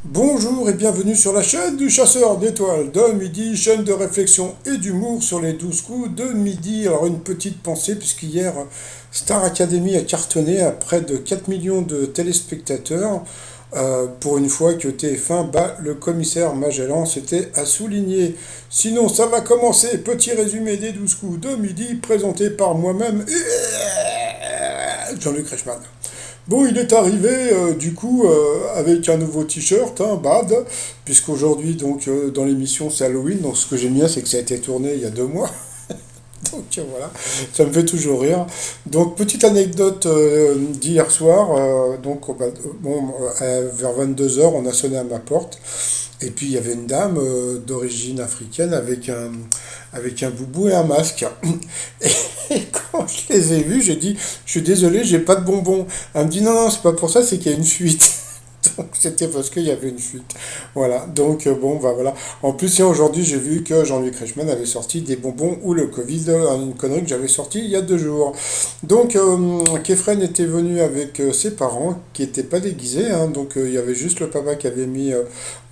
Bonjour et bienvenue sur la chaîne du chasseur d'étoiles de midi, chaîne de réflexion et d'humour sur les 12 coups de midi. Alors une petite pensée puisqu'hier Star Academy a cartonné à près de 4 millions de téléspectateurs. Pour une fois que TF1 bat le commissaire Magellan, c'était à souligner. Sinon ça va commencer, petit résumé des 12 coups de midi présenté par moi-même et Jean-Luc Reichmann. Bon, il est arrivé avec un nouveau t-shirt, hein, Bad, puisqu'aujourd'hui donc dans l'émission c'est Halloween, donc ce que j'aime bien c'est que ça a été tourné il y a 2 mois, donc voilà, ça me fait toujours rire. Donc petite anecdote d'hier soir, vers 22 heures on a sonné à ma porte, et puis il y avait une dame d'origine africaine avec un boubou et un masque. Et quand je les ai vus, j'ai dit, je suis désolé, j'ai pas de bonbons. Elle me dit, non, non, c'est pas pour ça, c'est qu'il y a une fuite. Donc c'était parce qu'il y avait une fuite. Voilà, donc bon, bah voilà. En plus, aujourd'hui, j'ai vu que Jean-Luc Reichmann avait sorti des bonbons ou le Covid, une connerie que j'avais sortie il y a 2 jours. Donc, Kefren était venu avec ses parents, qui n'étaient pas déguisés, hein, donc il y avait juste le papa qui avait mis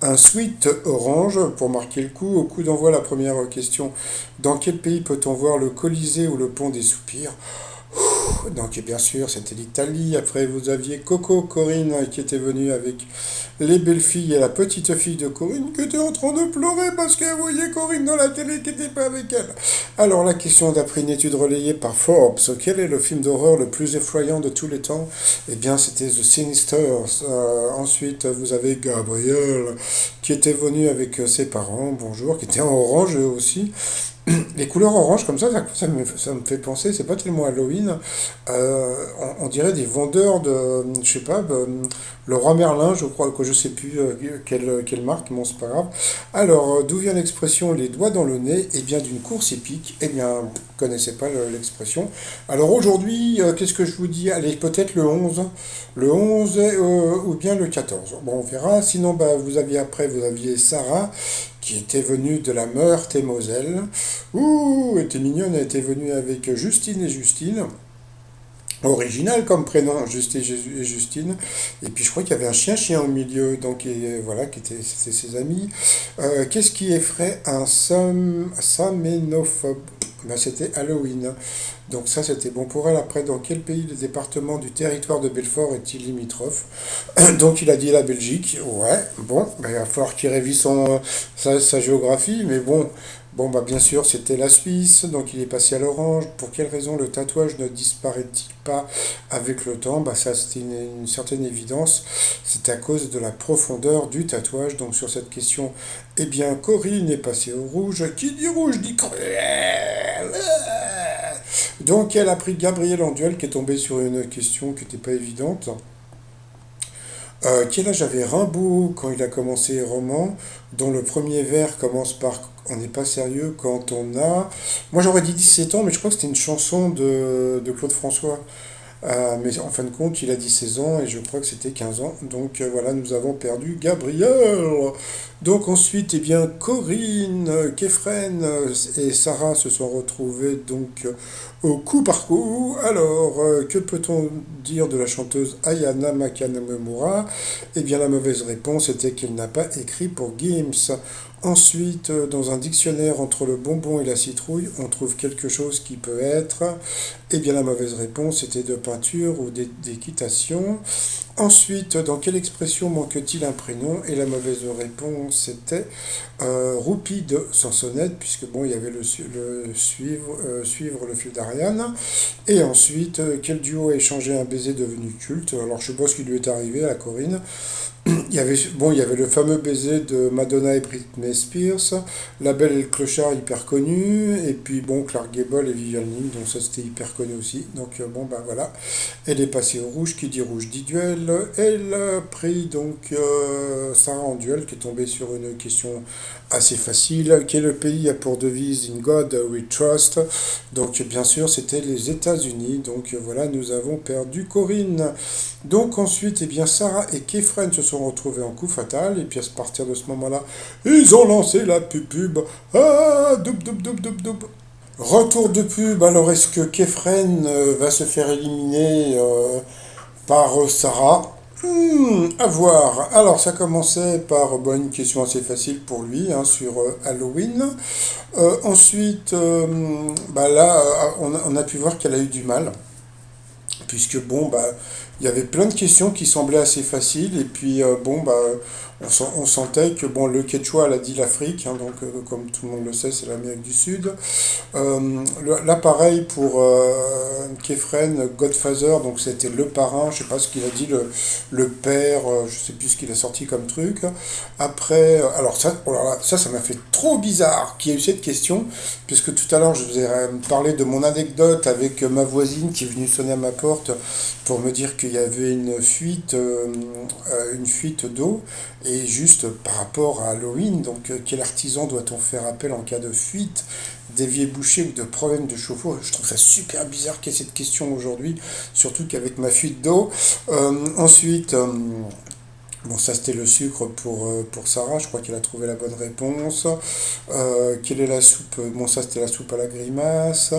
un sweat orange pour marquer le coup. Au coup d'envoi, la première question, dans quel pays peut-on voir le Colisée ou le pont des Soupirs? Donc bien sûr, c'était l'Italie. Après, vous aviez Coco, Corinne, qui était venue avec les belles filles et la petite fille de Corinne qui était en train de pleurer parce qu'elle voyait Corinne dans la télé qui n'était pas avec elle. Alors la question d'après une étude relayée par Forbes, quel est le film d'horreur le plus effrayant de tous les temps? Eh bien, c'était The Sinisters. Ensuite, vous avez Gabriel qui était venu avec ses parents, bonjour, qui était en orange eux aussi. Les couleurs orange comme ça me fait penser, c'est pas tellement Halloween, on dirait des vendeurs de, je sais pas, le roi Merlin, je crois, que je sais plus quelle marque, bon c'est pas grave. Alors, d'où vient l'expression les doigts dans le nez? Eh bien d'une course épique, eh bien, vous connaissez pas l'expression. Alors aujourd'hui, qu'est-ce que je vous dis? Allez, peut-être le onze ou bien le 14. Bon, on verra, sinon bah, vous aviez Sarah, qui était venue de la Meurthe-et-Moselle. Ouh, était mignonne, elle était venue avec Justine et Justine. Original comme prénom, Justine et Justine. Et puis je crois qu'il y avait un chien-chien au milieu, donc voilà, c'était ses amis. Qu'est-ce qui effraie un saménophobe? Ben, c'était Halloween. Donc ça, c'était bon pour elle. Après, dans quel pays le département du territoire de Belfort est-il limitrophe? Donc il a dit la Belgique. Ouais, bon, ben, il va falloir qu'il révise sa géographie, mais bon. Bon, bah bien sûr, c'était la Suisse, donc il est passé à l'orange. Pour quelle raison le tatouage ne disparaît-il pas avec le temps? Bah ça, c'était une certaine évidence. C'est à cause de la profondeur du tatouage. Donc sur cette question, eh bien, Corinne est passée au rouge. Qui dit rouge dit cruel. Donc elle a pris Gabriel en duel qui est tombé sur une question qui n'était pas évidente. Quel âge avait Rimbaud quand il a commencé les romans, dont le premier vers commence par On n'est pas sérieux quand on a. Moi j'aurais dit 17 ans, mais je crois que c'était une chanson de Claude François. Mais en fin de compte, il a dit 16 ans et je crois que c'était 15 ans. Donc voilà, nous avons perdu Gabriel. Donc ensuite, eh bien, Corinne, Kefren et Sarah se sont retrouvés donc au coup par coup. Alors, que peut-on dire de la chanteuse Ayana Nakamura? Eh bien, la mauvaise réponse était qu'elle n'a pas écrit pour Gims. Ensuite, dans un dictionnaire entre le bonbon et la citrouille, on trouve quelque chose qui peut être. Eh bien, la mauvaise réponse était de peinture ou d'équitation. Ensuite, dans quelle expression manque-t-il un prénom? Et la mauvaise réponse était roupie de Sansonnette, puisque bon, il y avait suivre le fil d'Ariane. Et ensuite, quel duo a échangé un baiser devenu culte? Alors, je sais pas ce qui lui est arrivé à Corinne. Il y avait le fameux baiser de Madonna et Britney Spears, La Belle et le Clochard hyper connu, et puis bon, Clark Gable et Vivian Leigh, donc ça c'était hyper connu aussi. Donc bon, bah voilà, elle est passée au rouge, qui dit rouge dit duel. Elle a pris donc Sarah en duel, qui est tombée sur une question assez facile. Quel pays a pour devise In God We Trust? Donc bien sûr, c'était les États-Unis. Donc voilà, nous avons perdu Corinne. Donc ensuite, eh bien, Sarah et Kefren se sont retrouvés en coup fatal, et puis à partir de ce moment-là, ils ont lancé la pub. Ah, doup, doup, doup, doup, doup. Retour de pub, alors est-ce que Kefren va se faire éliminer par Sarah? À voir. Alors, ça commençait par bon, une question assez facile pour lui hein, sur Halloween. Ensuite, bah là, on a pu voir qu'elle a eu du mal, puisque bon, bah, il y avait plein de questions qui semblaient assez faciles, et puis bon, bah, on sentait que bon, le Quechua, elle a dit l'Afrique, hein, donc comme tout le monde le sait, c'est l'Amérique du Sud. Là, pareil pour Kefren, Godfather, donc c'était le parrain, je sais pas ce qu'il a dit, le père, je sais plus ce qu'il a sorti comme truc. Après, alors ça, oh là là, ça m'a fait trop bizarre qu'il y ait eu cette question, puisque tout à l'heure je vous ai parlé de mon anecdote avec ma voisine qui est venue sonner à ma porte pour me dire qu'il y avait une fuite d'eau, et juste par rapport à Halloween, donc quel artisan doit-on faire appel en cas de fuite, d'évier bouché ou de problème de chauffe-eau? Je trouve ça super bizarre qu'il y ait cette question aujourd'hui, surtout qu'avec ma fuite d'eau. Ensuite, bon, ça c'était le sucre pour Sarah, je crois qu'elle a trouvé la bonne réponse. Quelle est la soupe? Bon, ça c'était la soupe à la grimace.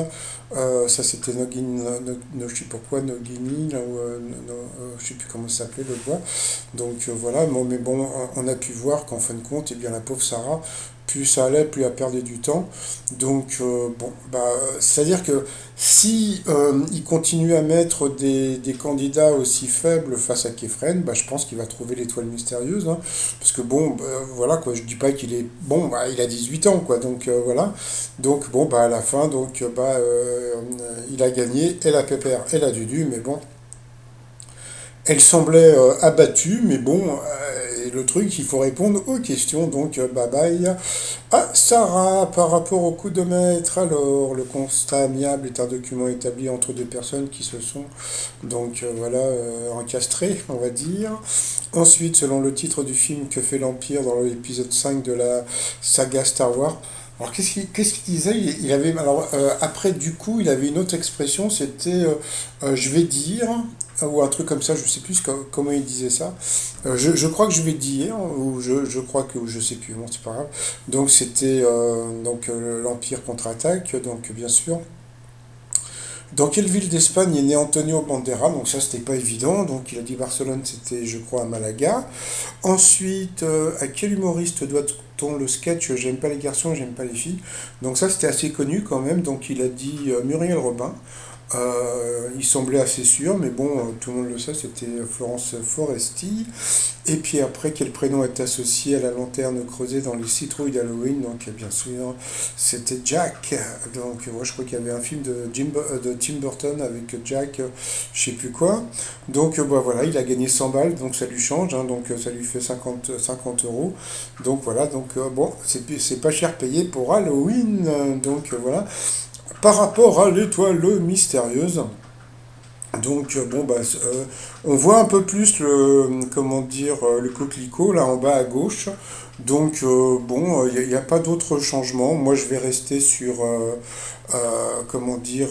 Ça c'était je sais pourquoi, Nogini, là, je sais plus comment ça s'appelait le bois. Donc voilà, bon, mais bon, on a pu voir qu'en fin de compte, eh bien, la pauvre Sarah, plus ça allait, plus elle perdait du temps. Donc bon, bah, c'est-à-dire que si il continue à mettre des candidats aussi faibles face à Kefren, bah, je pense qu'il va trouver l'étoile mystérieuse, hein. Parce que bon, bah, voilà quoi, je dis pas qu'il est bon, bah, il a 18 ans quoi, donc voilà. Donc bon, bah à la fin, donc bah il a gagné, et la pépère, et la Dudu, mais bon, elle semblait abattue, mais bon, le truc, il faut répondre aux questions, donc bye bye. Ah, Sarah, par rapport au coup de maître, alors, le constat amiable est un document établi entre deux personnes qui se sont, donc voilà, encastrées, on va dire. Ensuite, selon le titre du film Que fait l'Empire dans l'épisode 5 de la saga Star Wars, alors qu'est-ce qu'il disait? Il avait alors après du coup il avait une autre expression, c'était je vais dire ou un truc comme ça, je sais plus comment il disait ça. Je crois que je vais dire ou je crois que ou je sais plus, bon c'est pas grave. Donc c'était donc l'Empire contre-attaque, donc bien sûr. Dans quelle ville d'Espagne est né Antonio Bandera? Donc ça, c'était pas évident. Donc il a dit Barcelone, c'était, je crois, à Malaga. Ensuite, à quel humoriste doit-on le sketch J'aime pas les garçons, j'aime pas les filles? Donc ça, c'était assez connu quand même. Donc il a dit Muriel Robin. Il semblait assez sûr, mais bon, tout le monde le sait, c'était Florence Foresti. Et puis après, quel prénom est associé à la lanterne creusée dans les citrouilles d'Halloween? Donc bien sûr, c'était Jack. Donc moi je crois qu'il y avait un film de Tim Burton avec Jack, je sais plus quoi. Donc bah, voilà, il a gagné 100 balles, donc ça lui change, hein, donc ça lui fait 50 euros. Donc voilà, donc bon, c'est pas cher payé pour Halloween. Donc voilà. Par rapport à l'étoile mystérieuse, donc bon bah on voit un peu plus le comment dire le coquelicot là en bas à gauche. Donc bon il n'y a pas d'autre changement. Moi je vais rester sur comment dire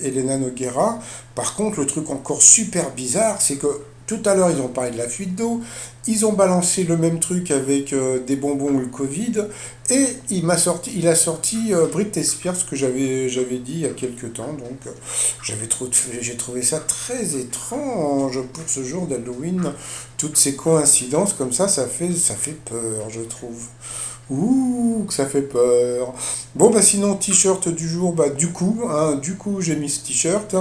Elena Noguera. Par contre le truc encore super bizarre c'est que tout à l'heure ils ont parlé de la fuite d'eau, ils ont balancé le même truc avec des bonbons ou le Covid, et il a sorti Britney Spears que j'avais dit il y a quelques temps. Donc j'ai trouvé ça très étrange pour ce jour d'Halloween. Toutes ces coïncidences comme ça fait peur, je trouve. Ouh, que ça fait peur. Bon, bah sinon, t-shirt du jour, bah du coup, j'ai mis ce t-shirt.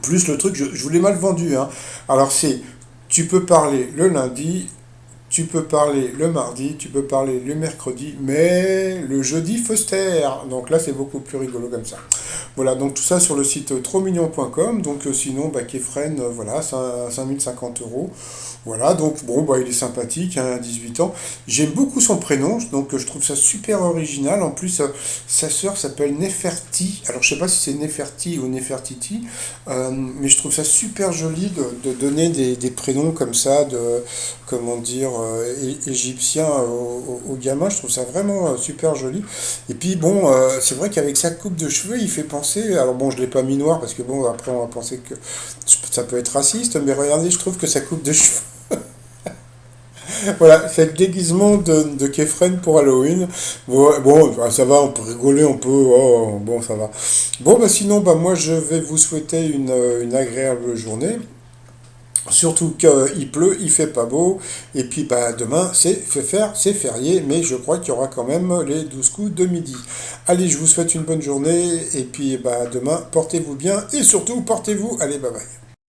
Plus le truc, je vous l'ai mal vendu, hein. Alors c'est, tu peux parler le lundi, tu peux parler le mardi, tu peux parler le mercredi, mais le jeudi, faut se taire. Donc là, c'est beaucoup plus rigolo comme ça. Voilà, donc tout ça sur le site trosmignon.com. Donc sinon, bah, Kefren, voilà, 5050 euros. Voilà, donc bon, bah, il est sympathique, hein, 18 ans. J'aime beaucoup son prénom, donc je trouve ça super original. En plus, sa sœur s'appelle Neferti. Alors je sais pas si c'est Neferti ou Nefertiti, mais je trouve ça super joli de donner des prénoms comme ça, comment dire, égyptiens aux gamins. Je trouve ça vraiment super joli. Et puis bon, c'est vrai qu'avec sa coupe de cheveux, il fait penser. Alors bon, je l'ai pas mis noir parce que bon, après on va penser que ça peut être raciste, mais regardez, je trouve que sa coupe de cheveux. Voilà, c'est le déguisement de Kefren pour Halloween. Bon, bah, ça va, on peut rigoler, on peut. Oh, bon, ça va. Bon, bah sinon, bah moi je vais vous souhaiter une agréable journée. Surtout qu'il pleut, il fait pas beau, et puis bah, demain c'est férié, mais je crois qu'il y aura quand même les 12 coups de midi. Allez, je vous souhaite une bonne journée, et puis bah, demain portez-vous bien, et surtout portez-vous, allez bye bye.